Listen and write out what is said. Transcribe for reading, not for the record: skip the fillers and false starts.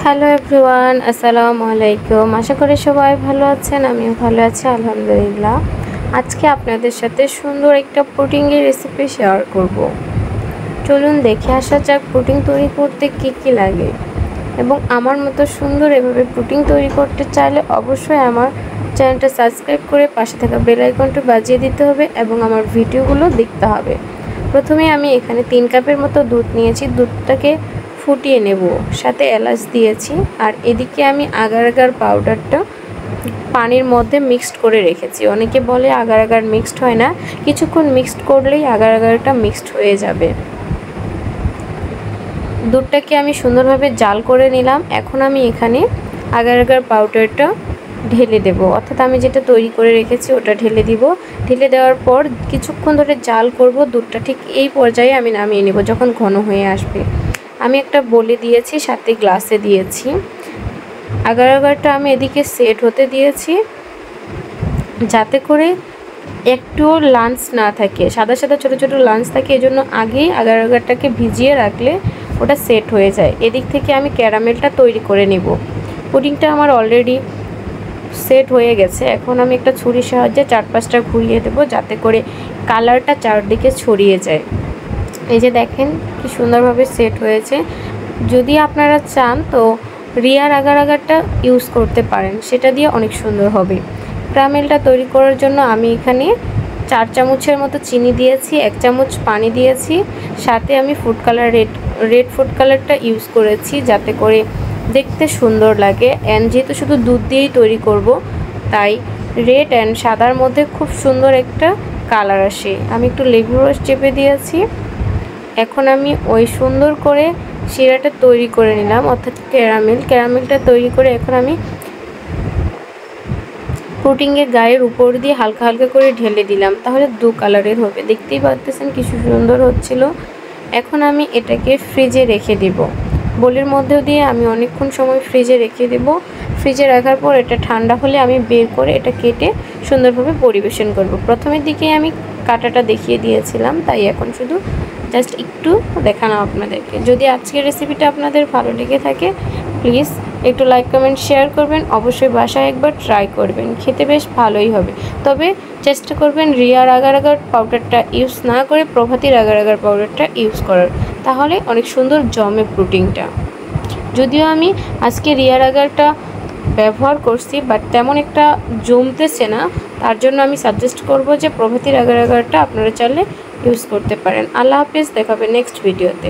Hello everyone, আসসালামু আলাইকুম। আশা করি সবাই ভালো আছেন, আমিও ভালো আছি আলহামদুলিল্লাহ। আজকে আপনাদের সাথে সুন্দর একটা পুডিংয়ের রেসিপি শেয়ার করব। চলুন দেখে আসা যাক পুডিং তৈরি করতে কি কি লাগে। এবং আমার মতো সুন্দর এভাবে পুডিং তৈরি করতে চাইলে অবশ্যই আমার চ্যানেলটা সাবস্ক্রাইব করে পাশে থাকা বেল আইকনটা বাজিয়ে দিতে হবে এবং আমার ভিডিওগুলো দেখতে হবে। প্রথমে আমি এখানে 3 কাপের মতো দুধ নিয়েছি। দুধটাকে ফুটিয়ে নেব, সাথে এলাচ দিয়েছি। আর এদিকে আমি আগার আগার পাউডারটা পানির মধ্যে মিক্সড করে রেখেছি। অনেকে বলে আগার আগার মিক্সড হয় না, কিছুক্ষণ মিক্সড করলেই আগার আগারটা মিক্সড হয়ে যাবে। দুধটাকে আমি সুন্দরভাবে জাল করে নিলাম। এখন আমি এখানে আগার আগার পাউডারটা ঢেলে দেব, অর্থাৎ আমি যেটা তৈরি করে রেখেছি ওটা ঢেলে দিব। ঢেলে দেওয়ার পর কিছুক্ষণ ধরে জাল করব। দুধটা ঠিক এই পর্যায়ে আমি নামিয়ে নেব যখন ঘন হয়ে আসবে। আমি একটা বলে দিয়েছি, সাথে গ্লাসে দিয়েছি। আগার আগারটা আমি এদিকে সেট হতে দিয়েছি যাতে করে একটুও লাঞ্চ না থাকে, সাদা সাদা ছোটো ছোটো লাঞ্চ থাকে। এজন্য আগেই আগার আগারটাকে ভিজিয়ে রাখলে ওটা সেট হয়ে যায়। এদিক থেকে আমি ক্যারামেলটা তৈরি করে নেব। পুডিংটা আমার অলরেডি সেট হয়ে গেছে। এখন আমি একটা ছুরির সাহায্যে 4-5টা ঘুরিয়ে দেবো যাতে করে কালারটা চারদিকে ছড়িয়ে যায়। এই যে দেখেন কি সুন্দরভাবে সেট হয়েছে। যদি আপনারা চান তো রিয়ার আগার আগারটা ইউজ করতে পারেন, সেটা দিয়ে অনেক সুন্দর হবে। ক্যারামেলটা তৈরি করার জন্য আমি এখানে 4 চামচের মতো চিনি দিয়েছি, 1 চামচ পানি দিয়েছি, সাথে আমি ফুড কালার রেড ফুড কালারটা ইউজ করেছি যাতে করে দেখতে সুন্দর লাগে। অ্যান্ড যেহেতু শুধু দুধ দিয়েই তৈরি করব, তাই রেড অ্যান্ড সাদার মধ্যে খুব সুন্দর একটা কালার আসে। আমি একটু লেবুর রস চেপে দিয়েছি। এখন আমি ওই সুন্দর করে শিরাটা তৈরি করে নিলাম, অর্থাৎ ক্যারামেলটা তৈরি করে এখন আমি পুডিংয়ের গায়ের উপর দিয়ে হালকা হালকা করে ঢেলে দিলাম। তাহলে 2 কালারের হবে, দেখতেই পাচ্ছেন কি সুন্দর হচ্ছিল। এখন আমি এটাকে ফ্রিজে রেখে দেব। বোলের মধ্যে দিয়ে আমি অনেকক্ষণ সময় ফ্রিজে রেখে দেব। ফ্রিজে রাখার পর এটা ঠান্ডা হলে আমি বের করে এটা কেটে সুন্দরভাবে পরিবেশন করব। প্রথমের দিকে আমি কাটাটা দেখিয়ে দিয়েছিলাম, তাই এখন শুধু জাস্ট একটু দেখানো আপনাদেরকে। যদি আজকের রেসিপিটা আপনাদের ভালো লেগে থাকে প্লিজ একটু লাইক কমেন্ট শেয়ার করবেন। অবশ্যই বাসায় একবার ট্রাই করবেন, খেতে বেশ ভালোই হবে। তবে চেষ্টা করবেন রিয়ার আগার আগার পাউডারটা ইউজ না করে প্রভাতির আগার আগার পাউডারটা ইউজ করার, তাহলে অনেক সুন্দর জমে পুডিংটা। যদিও আমি আজকে রিয়ার আগারটা ব্যবহার করছি, বাট তেমন একটা জমতেছে না। তার জন্য আমি সাজেস্ট করব যে প্রভাতির আগার আগারটা আপনারা চাইলে ইউজ করতে পারেন। আল্লাহ হাফেজ, দেখাবে নেক্সট ভিডিওতে।